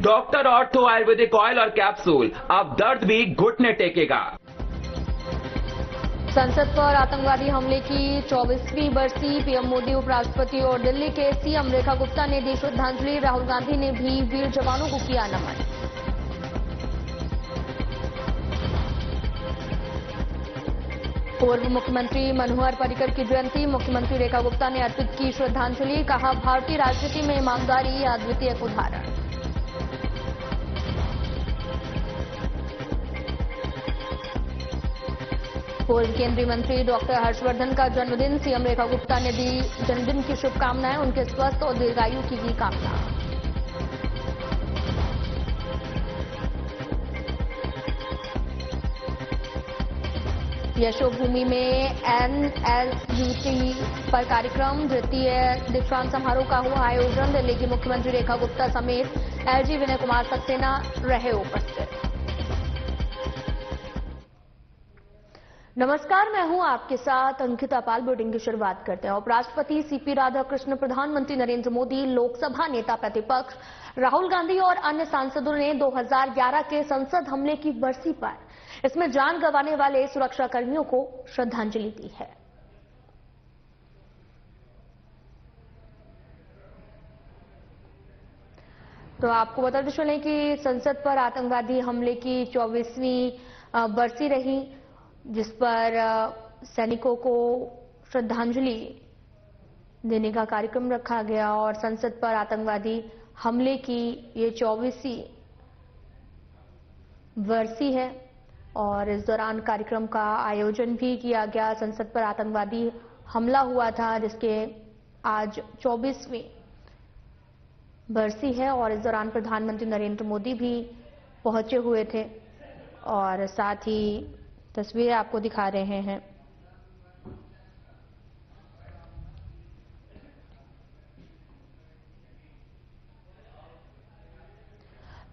Doctor ortho Ayurvedic oil और capsule, अब दर्द भी घुटने टेकेगा। संसद पर आतंकवादी हमले की 24वीं बरसी, पीएम मोदी, उपराष्ट्रपति और दिल्ली के सीएम रेखा गुप्ता ने दी श्रद्धांजलि। राहुल गांधी ने भी वीर जवानों को किया नमन। पूर्व मुख्यमंत्री मनोहर पर्रिकर की जयंती, मुख्यमंत्री रेखा गुप्ता ने अर्पित की श्रद्धांजलि। कहा, भारतीय राजनीति में ईमानदारी अद्वितीय उदाहरण। पूर्व केंद्रीय मंत्री डॉक्टर हर्षवर्धन का जन्मदिन, सीएम रेखा गुप्ता ने दी जन्मदिन की शुभकामनाएं। उनके स्वस्थ और दीर्घायु की कामना। यशोभूमि में एनएसयूटी पर कार्यक्रम, द्वितीय दीक्षांत समारोह का हुआ आयोजन। दिल्ली की मुख्यमंत्री रेखा गुप्ता समेत एलजी विनय कुमार सक्सेना रहे उपस्थित। नमस्कार, मैं हूं आपके साथ अंकिता पाल। बुलेटिन की शुरुआत करते हैं। उपराष्ट्रपति सीपी राधाकृष्णन, प्रधानमंत्री नरेंद्र मोदी, लोकसभा नेता प्रतिपक्ष राहुल गांधी और अन्य सांसदों ने 2011 के संसद हमले की बरसी पर इसमें जान गंवाने वाले सुरक्षाकर्मियों को श्रद्धांजलि दी है। तो आपको बताते चलें कि संसद पर आतंकवादी हमले की 24वीं बरसी रही, जिस पर सैनिकों को श्रद्धांजलि देने का कार्यक्रम रखा गया और संसद पर आतंकवादी हमले की ये 24वीं बरसी है और इस दौरान कार्यक्रम का आयोजन भी किया गया। संसद पर आतंकवादी हमला हुआ था, जिसके आज 24वीं बरसी है और इस दौरान प्रधानमंत्री नरेंद्र मोदी भी पहुंचे हुए थे और साथ ही तस्वीरें आपको दिखा रहे हैं।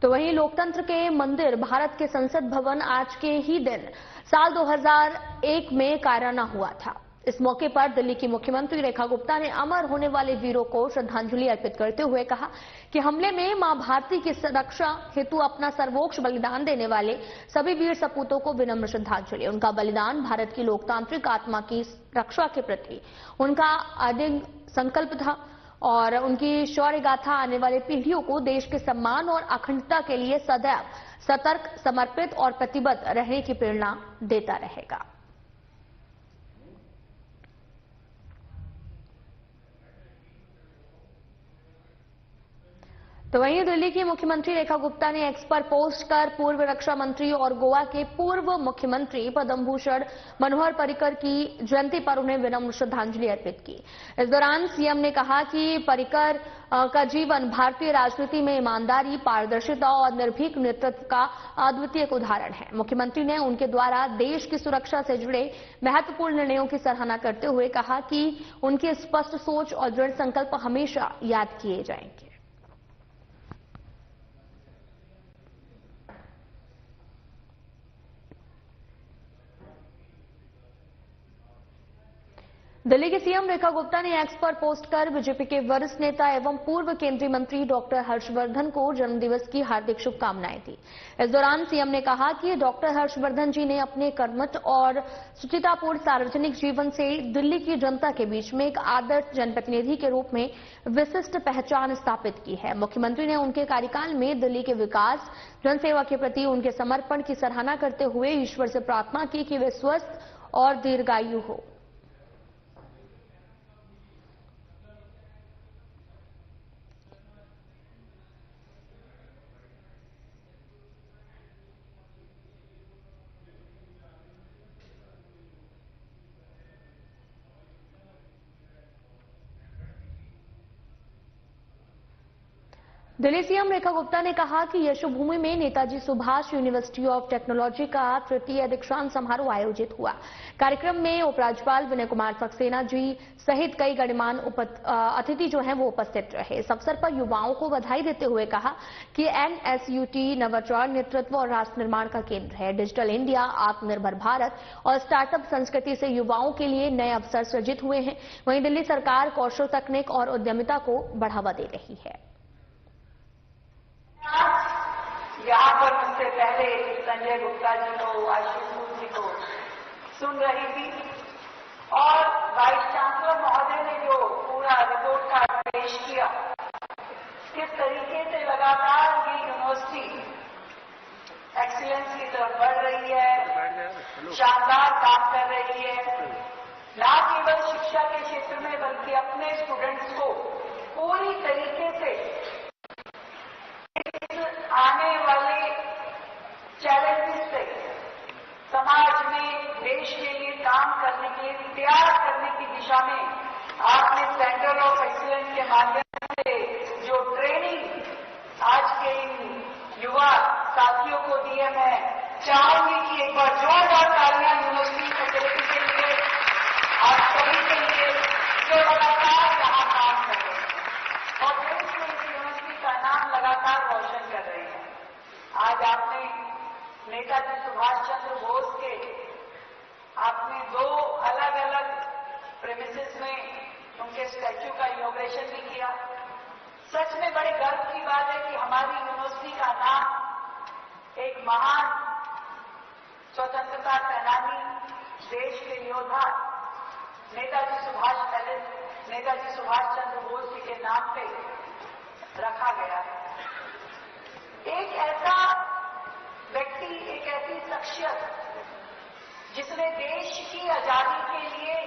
तो वहीं लोकतंत्र के मंदिर भारत के संसद भवन आज के ही दिन साल 2001 में कायराना हुआ था। इस मौके पर दिल्ली की मुख्यमंत्री रेखा गुप्ता ने अमर होने वाले वीरों को श्रद्धांजलि अर्पित करते हुए कहा कि हमले में मां भारती की सुरक्षा हेतु अपना सर्वोच्च बलिदान देने वाले सभी वीर सपूतों को विनम्र श्रद्धांजलि। उनका बलिदान भारत की लोकतांत्रिक आत्मा की रक्षा के प्रति उनका अडिग संकल्प था और उनकी शौर्य गाथा आने वाली पीढ़ियों को देश के सम्मान और अखंडता के लिए सदैव सतर्क, समर्पित और प्रतिबद्ध रहने की प्रेरणा देता रहेगा। तो वहीं दिल्ली की मुख्यमंत्री रेखा गुप्ता ने एक्स पर पोस्ट कर पूर्व रक्षा मंत्री और गोवा के पूर्व मुख्यमंत्री पद्म भूषण मनोहर पर्रिकर की जयंती पर उन्हें विनम्र श्रद्धांजलि अर्पित की। इस दौरान सीएम ने कहा कि पर्रिकर का जीवन भारतीय राजनीति में ईमानदारी, पारदर्शिता और निर्भीक नेतृत्व का अद्वितीय उदाहरण है। मुख्यमंत्री ने उनके द्वारा देश की सुरक्षा से जुड़े महत्वपूर्ण निर्णयों की सराहना करते हुए कहा कि उनकी स्पष्ट सोच और दृढ़ संकल्प हमेशा याद किए जाएंगे। दिल्ली के सीएम रेखा गुप्ता ने एक्स पर पोस्ट कर बीजेपी के वरिष्ठ नेता एवं पूर्व केंद्रीय मंत्री डॉक्टर हर्षवर्धन को जन्मदिवस की हार्दिक शुभकामनाएं दी। इस दौरान सीएम ने कहा कि डॉक्टर हर्षवर्धन जी ने अपने कर्मठ और शुचितापूर्ण सार्वजनिक जीवन से दिल्ली की जनता के बीच में एक आदर्श जनप्रतिनिधि के रूप में विशिष्ट पहचान स्थापित की है। मुख्यमंत्री ने उनके कार्यकाल में दिल्ली के विकास, जनसेवा के प्रति उनके समर्पण की सराहना करते हुए ईश्वर से प्रार्थना की कि वे स्वस्थ और दीर्घायु हो। दिल्ली सीएम रेखा गुप्ता ने कहा कि यशोभूमि में Netaji Subhash university of technology का तृतीय दीक्षांत समारोह आयोजित हुआ। कार्यक्रम में उपराज्यपाल विनय कुमार सक्सेना जी सहित कई गणमान्य अतिथि जो हैं वो उपस्थित रहे। इस अवसर पर युवाओं को बधाई देते हुए कहा कि एनएसयूटी नवाचार, नेतृत्व और राष्ट्र निर्माण का केंद्र है। डिजिटल इंडिया, आत्मनिर्भर भारत और स्टार्टअप संस्कृति से युवाओं के लिए नए अवसर सृजित हुए हैं। वहीं दिल्ली सरकार कौशल, तकनीक और उद्यमिता को बढ़ावा दे रही है। यहाँ पर मुझसे पहले संजय गुप्ता जी को, आशीष जी को सुन रही थी और वाइस चांसलर महोदय ने जो पूरा रिपोर्ट कार्ड पेश किया, किस तरीके से लगातार ये यूनिवर्सिटी एक्सीलेंस की तरफ बढ़ रही है, शानदार काम कर रही है, न केवल शिक्षा के क्षेत्र में बल्कि अपने स्टूडेंट्स को पूरी तरीके से आने वाले चैलेंजेस से समाज में देश के लिए काम करने के लिए तैयार करने की दिशा में आपने सेंटर ऑफ एक्सीलेंस के माध्यम से जो ट्रेनिंग आज के इन युवा साथियों को दी है, मैं चाहूंगी कि एक बार जोरदार तालियां यूनिवर्सिटी फैकल्टी के लिए, आप सभी के लिए जो लगातार यहाँ काम कर रहे हैं और देश में इस यूनिवर्सिटी का नाम लगातार रोशन कर रहे हैं। आज आपने नेताजी सुभाष चंद्र बोस के आपने दो अलग अलग प्रेमिसेस में उनके स्टैच्यू का इनॉग्रेशन भी किया। सच में बड़े गर्व की बात है कि हमारी यूनिवर्सिटी का नाम एक महान स्वतंत्रता सेनानी, देश के योद्धा नेताजी सुभाष चंद्र बोस जी के नाम पे रखा गया है। एक ऐसा व्यक्ति, एक ऐसी शख्सियत जिसने देश की आजादी के लिए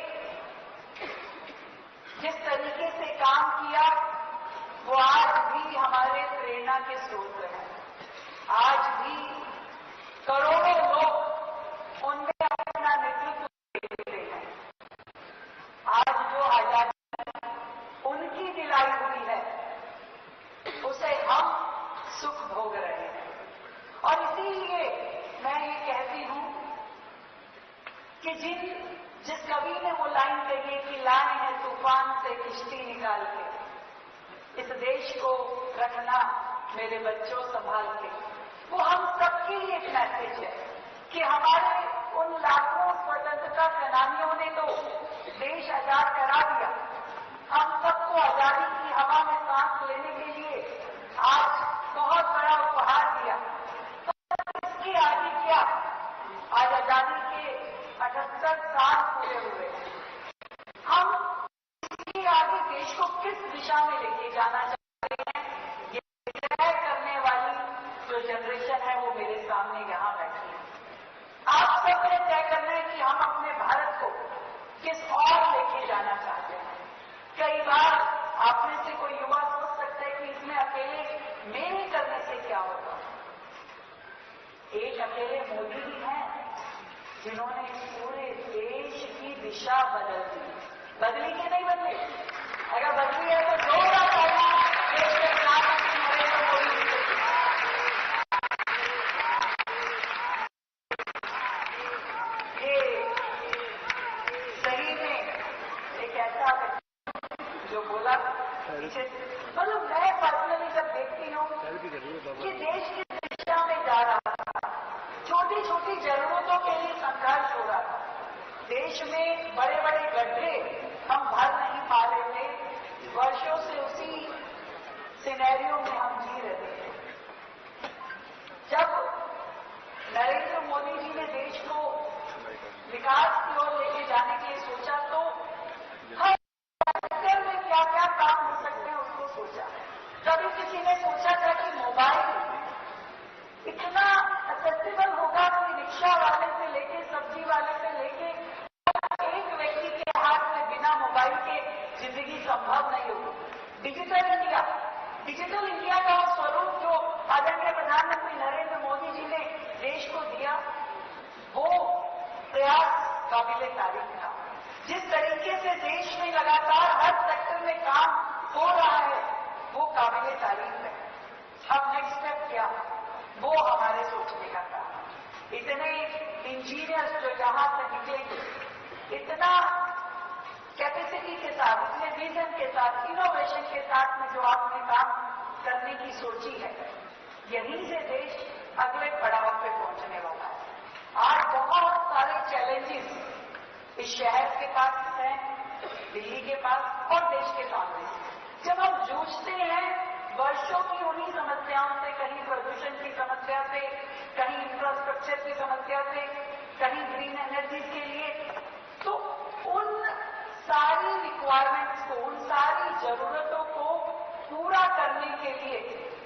जिस तरीके से काम किया, वो आज भी हमारे प्रेरणा के स्रोत हैं। आज भी करोड़ों लोग उनमें अपना नेतृत्व देते हैं। आज जो आजादी उनकी दिलाई हुई है, उसे हम सुख भोग रहे हैं। और इसीलिए मैं ये कहती हूं कि जिस कवि ने वो लाइन कही है कि लाए हैं तूफान से किश्ती निकाल के, इस देश को रखना मेरे बच्चों संभाल के, वो हम सबके लिए एक मैसेज है कि हमारे उन लाखों स्वतंत्रता सेनानियों ने तो देश आजाद करा दिया, हम सबको आजादी की हवा में सांस लेने के लिए आज बहुत बड़ा उपहार दिया। तो इसके आगे क्या, आज आजादी के 78 साल पूरे हुए, हम इसके आगे देश को किस दिशा में लेके जाना चाहते हैं, ये तय करने वाली जो जनरेशन है वो मेरे सामने यहां बैठी है। आप सबने तय करना है कि हम अपने भारत को किस और लेके जाना चाहते हैं। कई बार आप में से कोई युवा सोच सकता है कि इसमें अकेले मेरे करने से क्या होगा। एक अकेले मोदी ही हैं जिन्होंने पूरे देश की दिशा बदल दी। बदली कि नहीं बदली? अगर बदली है तो जोरदार तालियां देश के प्रधानमंत्री नरेंद्र मोदी जी को। ये सही में एक ऐसा जो बोला पीछे, मतलब मैं पर्सनली जब देखती हूँ कि देश की दिशा में जा रहा था, छोटी छोटी जरूरतों के लिए संघर्ष हो रहा था, देश में बड़े बड़े गड्ढे हम भर नहीं पा रहे थे, वर्षों से उसी सिनेरियो में हम जी रहे थे। जब नरेंद्र मोदी जी ने देश को विकास की ओर लेके जाने के लिए सोचा, तो हर सेक्टर में क्या क्या काम हो सकते हैं उसको सोचा। कभी किसी ने सोचा था कि मोबाइल इतना एक्सेसिबल होगा कि रिक्शा वाले से लेके सब्जी वाले से लेके एक व्यक्ति के हाथ में बिना मोबाइल के जिंदगी संभव नहीं होगी। डिजिटल इंडिया का स्वरूप जो आदरणीय प्रधानमंत्री नरेंद्र मोदी जी ने देश को दिया, वो प्रयास काबिले तारीफ था। जिस तरीके से देश में लगातार हर सेक्टर में काम हो रहा है, वो काबिले तारीफ है। अब नेक्स्ट स्टेप क्या, वो हमारे सोचने का काम है। इतने इंजीनियर्स जो यहां से निकलेंगे, इतना कैपेसिटी के साथ, इतने विजन के साथ, इनोवेशन के साथ में जो आपने काम करने की सोची है, यहीं से देश अगले पड़ाव पे पहुंचने वाला है। आज बहुत सारे चैलेंजेस इस शहर के पास हैं, दिल्ली के पास और देश के सामने। जब हम जूझते हैं वर्षों की उन्हीं समस्याओं से, कहीं प्रदूषण की समस्या से, कहीं इंफ्रास्ट्रक्चर की समस्या से, कहीं ग्रीन एनर्जी के लिए, तो उन सारी रिक्वायरमेंट्स को, उन सारी जरूरतों को पूरा करने के लिए,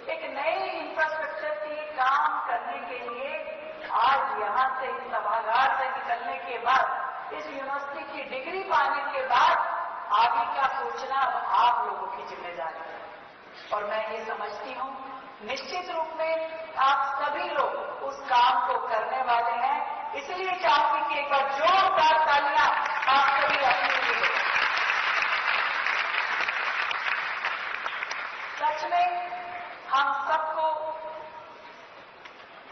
एक नए इंफ्रास्ट्रक्चर के काम करने के लिए आज यहां से, इस सभागार से निकलने के बाद, इस यूनिवर्सिटी की डिग्री पाने के बाद आगे का सोचना अब आप लोगों की जिम्मेदारी है। और मैं ये समझती हूं निश्चित रूप में आप सभी लोग उस काम को करने वाले हैं, इसलिए चाहूंगी कि एक बार जोरदार तालियां आप सभी अपने लिए दें। सच में हम सबको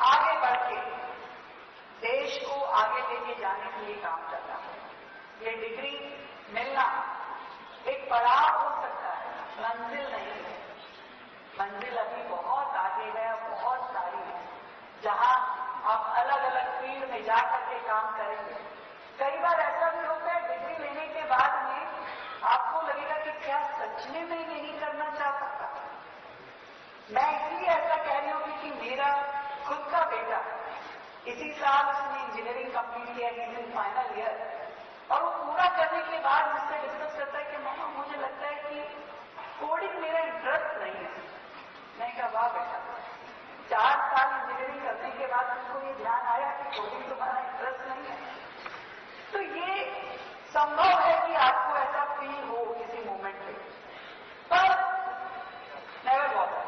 आगे बढ़ के देश को आगे लेके जाने के लिए काम करना है। ये डिग्री मिलना एक पड़ाव हो सकता है, मंजिल नहीं है। मंजिल अभी बहुत आगे है, बहुत सारी है, जहां आप अलग अलग फील्ड में जाकर के काम करेंगे। कई बार ऐसा भी होता है डिग्री लेने के बाद में आपको लगेगा कि क्या सच में मैं यही करना चाहता था। मैं इसलिए ऐसा कह रही हूं कि मेरा खुद का बेटा इसी साल उसने इंजीनियरिंग कंप्लीट किया, इन फाइनल ईयर, और वो पूरा करने के बाद मुझसे डिस्कस करता है कि मामा मुझे लगता है कि कोडिंग मेरा इंटरेस्ट नहीं है। मैं कहा वाह बेटा, 4 साल इंजीनियरिंग करने के बाद तुमको ये ध्यान आया कि कोडिंग तुम्हारा इंटरेस्ट नहीं है। तो ये संभव है कि आपको ऐसा फील हो किसी मोमेंट पे, पर नेवर वॉट,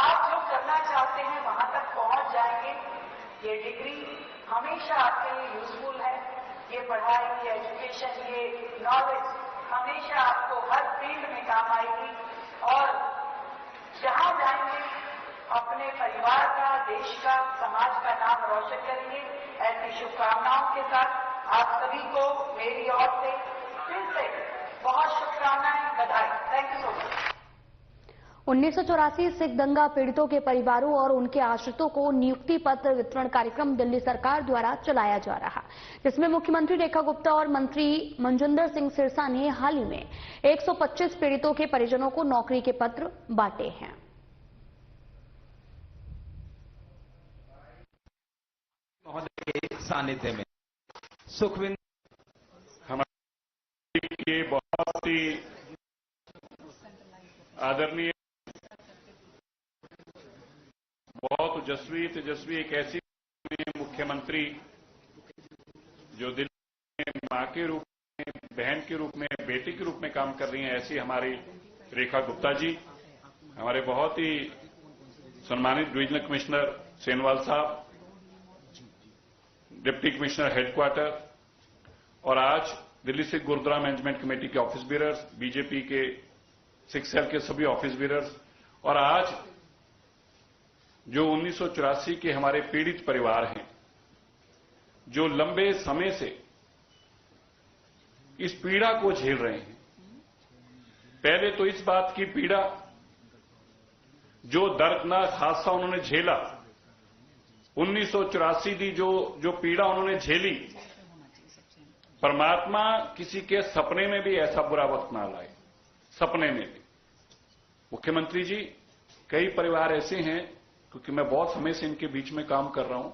आप जो करना चाहते हैं वहां तक पहुंच जाएंगे। ये डिग्री हमेशा आपके लिए यूजफुल है। ये पढ़ाई, ये एजुकेशन, ये नॉलेज हमेशा आपको हर फील्ड में काम आएगी, और जहां जाएंगे अपने परिवार का, देश का, समाज का नाम रोशन करेंगे। ऐसी शुभकामनाओं के साथ आप सभी को मेरी ओर से फिर से बहुत शुभकामनाएं, बधाई। Thank you so much. 1984 Sikh दंगा पीड़ितों के परिवारों और उनके आश्रितों को नियुक्ति पत्र वितरण कार्यक्रम दिल्ली सरकार द्वारा चलाया जा रहा, जिसमें मुख्यमंत्री रेखा गुप्ता और मंत्री मनजिंदर सिंह सिरसा ने हाल ही में 125 पीड़ितों के परिजनों को नौकरी के पत्र बांटे हैं। महोदय के सानिध्य में सुखविंदर हमारे बहुत ही आदरणीय, बहुत तेजस्वी एक ऐसी मुख्यमंत्री जो दिल्ली में मां के रूप में, बहन के रूप में, बेटी के रूप में काम कर रही हैं, ऐसी हमारी रेखा गुप्ता जी, हमारे बहुत ही सम्मानित डिविजनल कमिश्नर सेनवाल साहब, डिप्टी कमिश्नर हेडक्वार्टर, और आज दिल्ली सिख गुरुद्वारा मैनेजमेंट कमेटी के ऑफिस बीयरर्स, बीजेपी के सिख सेल के सभी ऑफिस बीयरर्स, और आज जो 1984 के हमारे पीड़ित परिवार हैं, जो लंबे समय से इस पीड़ा को झेल रहे हैं। पहले तो इस बात की पीड़ा, जो दर्दनाक हादसा उन्होंने झेला, 1984 की जो पीड़ा उन्होंने झेली, परमात्मा किसी के सपने में भी ऐसा बुरा वक्त ना लाए, सपने में भी। मुख्यमंत्री जी, कई परिवार ऐसे हैं, क्योंकि मैं बहुत समय से इनके बीच में काम कर रहा हूं,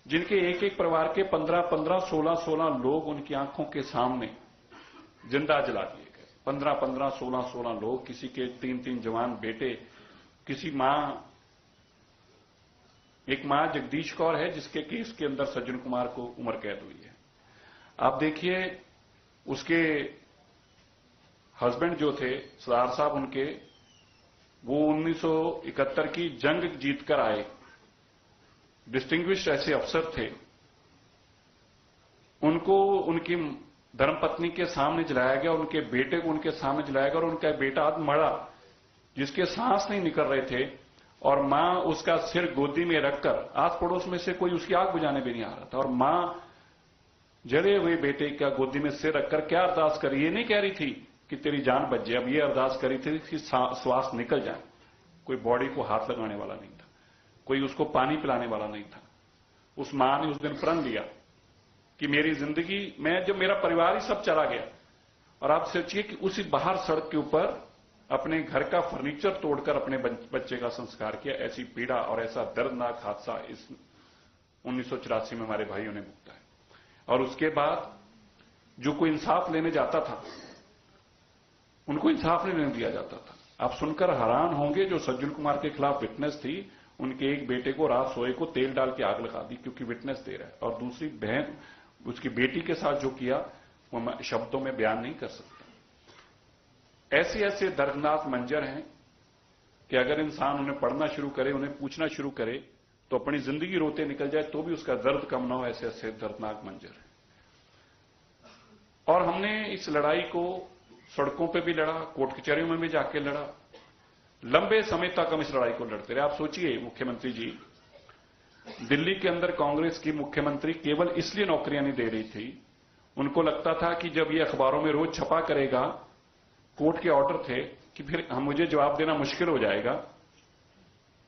जिनके एक एक परिवार के 15-15, 16-16 लोग उनकी आंखों के सामने जिंदा जला दिए गए। 15-15, 16-16 लोग, किसी के 3-3 जवान बेटे, किसी मां, एक मां जगदीश कौर है जिसके केस के अंदर सज्जन कुमार को उम्र कैद हुई है। आप देखिए, उसके हस्बैंड जो थे सरदार साहब, उनके वो 1971 की जंग जीतकर आए, डिस्टिंग्विश्ड ऐसे अफसर थे। उनको उनकी धर्मपत्नी के सामने जलाया गया, उनके बेटे को उनके सामने जलाया गया, और उनका बेटा आज मरा, जिसके सांस नहीं निकल रहे थे, और मां उसका सिर गोदी में रखकर, आस पड़ोस में से कोई उसकी आग बुझाने भी नहीं आ रहा था, और मां जले हुए बेटे का गोदी में सिर रखकर क्या अरदास करी, ये नहीं कह रही थी कि तेरी जान बच जाए, अब ये अरदास करी थी कि श्वास निकल जाए। कोई बॉडी को हाथ लगाने वाला नहीं था, कोई उसको पानी पिलाने वाला नहीं था। उस मां ने उस दिन प्रण लिया कि मेरी जिंदगी में, जब मेरा परिवार ही सब चला गया, और आप सोचिए कि उसी बाहर सड़क के ऊपर अपने घर का फर्नीचर तोड़कर अपने बच्चे का संस्कार किया। ऐसी पीड़ा और ऐसा दर्दनाक हादसा इस 1984 में हमारे भाइयों ने भुगता है। और उसके बाद जो कोई इंसाफ लेने जाता था उनको इंसाफ नहीं दिया जाता था। आप सुनकर हैरान होंगे, जो सज्जन कुमार के खिलाफ विटनेस थी, उनके एक बेटे को रात सोए को तेल डाल के आग लगा दी क्योंकि विटनेस दे रहा है, और दूसरी बहन उसकी बेटी के साथ जो किया वो मैं शब्दों में बयान नहीं कर सकता। ऐसे ऐसे दर्दनाक मंजर हैं कि अगर इंसान उन्हें पढ़ना शुरू करे, उन्हें पूछना शुरू करे तो अपनी जिंदगी रोते निकल जाए तो भी उसका दर्द कम ना हो। ऐसे ऐसे दर्दनाक मंजर हैं। और हमने इस लड़ाई को सड़कों पे भी लड़ा, कोर्ट कचहरियों में भी जाके लड़ा, लंबे समय तक हम इस लड़ाई को लड़ते रहे। आप सोचिए मुख्यमंत्री जी, दिल्ली के अंदर कांग्रेस की मुख्यमंत्री केवल इसलिए नौकरियां नहीं दे रही थी, उनको लगता था कि जब ये अखबारों में रोज छपा करेगा, कोर्ट के ऑर्डर थे कि फिर मुझे जवाब देना मुश्किल हो जाएगा।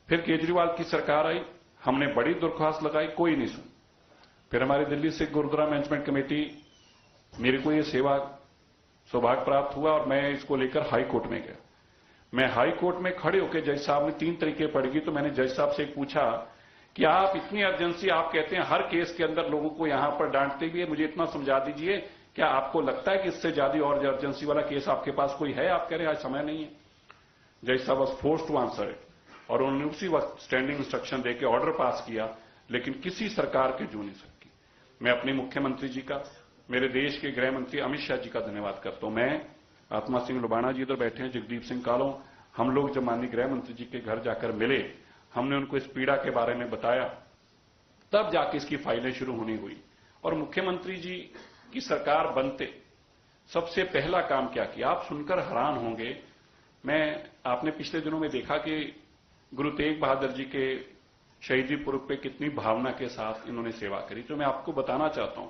फिर केजरीवाल की सरकार आई, हमने बड़ी दरख्वास्त लगाई, कोई नहीं सुन। फिर हमारी दिल्ली से गुरुद्वारा मैनेजमेंट कमेटी, मेरे को ये सेवा सौभाग्य प्राप्त हुआ और मैं इसको लेकर हाई कोर्ट में गया। मैं हाई कोर्ट में खड़े होकर जज साहब ने 3 तरीके पढ़ी, तो मैंने जज साहब से पूछा कि आप इतनी अर्जेंसी, आप कहते हैं हर केस के अंदर लोगों को यहां पर डांटते भी है, मुझे इतना समझा दीजिए, क्या आपको लगता है कि इससे ज्यादा और अर्जेंसी वाला केस आपके पास कोई है? आप कह रहे हैं आज समय नहीं है। जज साहब was forced to answer it, और उन्होंने उसी वक्त स्टैंडिंग इंस्ट्रक्शन देकर ऑर्डर पास किया, लेकिन किसी सरकार के जू नहीं सकी। मैं अपने मुख्यमंत्री जी का, मेरे देश के गृह मंत्री अमित शाह जी का धन्यवाद करता हूं। मैं, आत्मा सिंह लुबाना जी इधर बैठे हैं, जगदीप सिंह कालों, हम लोग जब माननीय गृह मंत्री जी के घर जाकर मिले, हमने उनको इस पीड़ा के बारे में बताया, तब जाके इसकी फाइलें शुरू होनी हुई। और मुख्यमंत्री जी की सरकार बनते सबसे पहला काम क्या किया, आप सुनकर हैरान होंगे। आपने पिछले दिनों में देखा कि गुरु तेग बहादुर जी के शहीदी पुरब पे कितनी भावना के साथ इन्होंने सेवा करी। तो मैं आपको बताना चाहता हूं,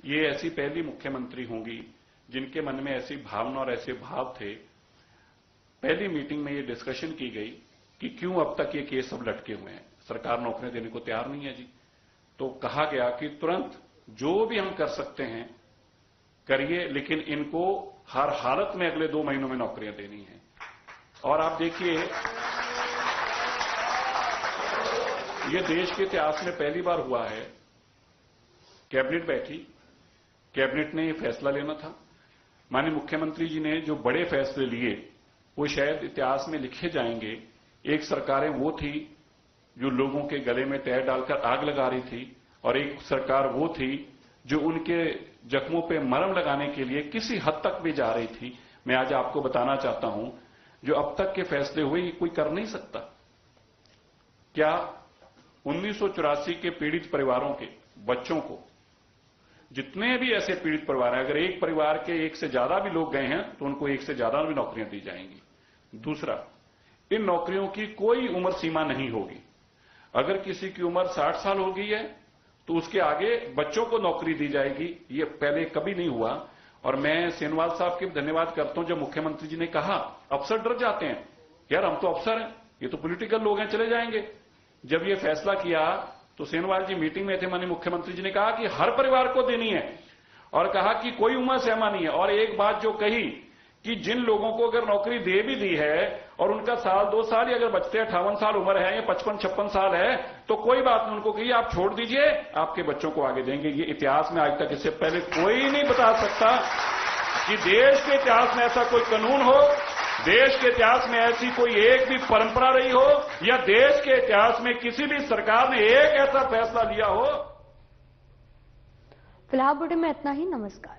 ये ऐसी पहली मुख्यमंत्री होंगी जिनके मन में ऐसी भावना और ऐसे भाव थे। पहली मीटिंग में ये डिस्कशन की गई कि क्यों अब तक ये केस सब लटके हुए हैं, सरकार नौकरियां देने को तैयार नहीं है जी। तो कहा गया कि तुरंत जो भी हम कर सकते हैं करिए, लेकिन इनको हर हालत में अगले 2 महीनों में नौकरियां देनी है। और आप देखिए, ये देश के इतिहास में पहली बार हुआ है, कैबिनेट बैठी, कैबिनेट ने ये फैसला लेना था। माननीय मुख्यमंत्री जी ने जो बड़े फैसले लिए वो शायद इतिहास में लिखे जाएंगे। एक सरकारें वो थी जो लोगों के गले में टैर डालकर आग लगा रही थी, और एक सरकार वो थी जो उनके जख्मों पे मरहम लगाने के लिए किसी हद तक भी जा रही थी। मैं आज आपको बताना चाहता हूं, जो अब तक के फैसले हुए ये कोई कर नहीं सकता। क्या 1984 के पीड़ित परिवारों के बच्चों को, जितने भी ऐसे पीड़ित परिवार हैं, अगर एक परिवार के 1 से ज्यादा भी लोग गए हैं तो उनको 1 से ज्यादा भी नौकरियां दी जाएंगी। दूसरा, इन नौकरियों की कोई उम्र सीमा नहीं होगी। अगर किसी की उम्र 60 साल हो गई है तो उसके आगे बच्चों को नौकरी दी जाएगी। ये पहले कभी नहीं हुआ। और मैं सेनवाल साहब के धन्यवाद करता हूं, जब मुख्यमंत्री जी ने कहा, अफसर डर जाते हैं, यार हम तो अफसर हैं, ये तो पॉलिटिकल लोग हैं, चले जाएंगे। जब ये फैसला किया तो सेनवाल जी मीटिंग में थे, माननीय मुख्यमंत्री जी ने कहा कि हर परिवार को देनी है, और कहा कि कोई उम्र सीमा नहीं है। और एक बात जो कही कि जिन लोगों को अगर नौकरी दे भी दी है और उनका 1-2 साल ही अगर बचते 58 साल उम्र है या 55-56 साल है तो कोई बात नहीं, उनको कहिए आप छोड़ दीजिए, आपके बच्चों को आगे देंगे। ये इतिहास में आज तक इससे पहले कोई नहीं बता सकता कि देश के इतिहास में ऐसा कोई कानून हो, देश के इतिहास में ऐसी कोई एक भी परंपरा रही हो, या देश के इतिहास में किसी भी सरकार ने एक ऐसा फैसला लिया हो। फिलहाल बुलेटिन में इतना ही। नमस्कार।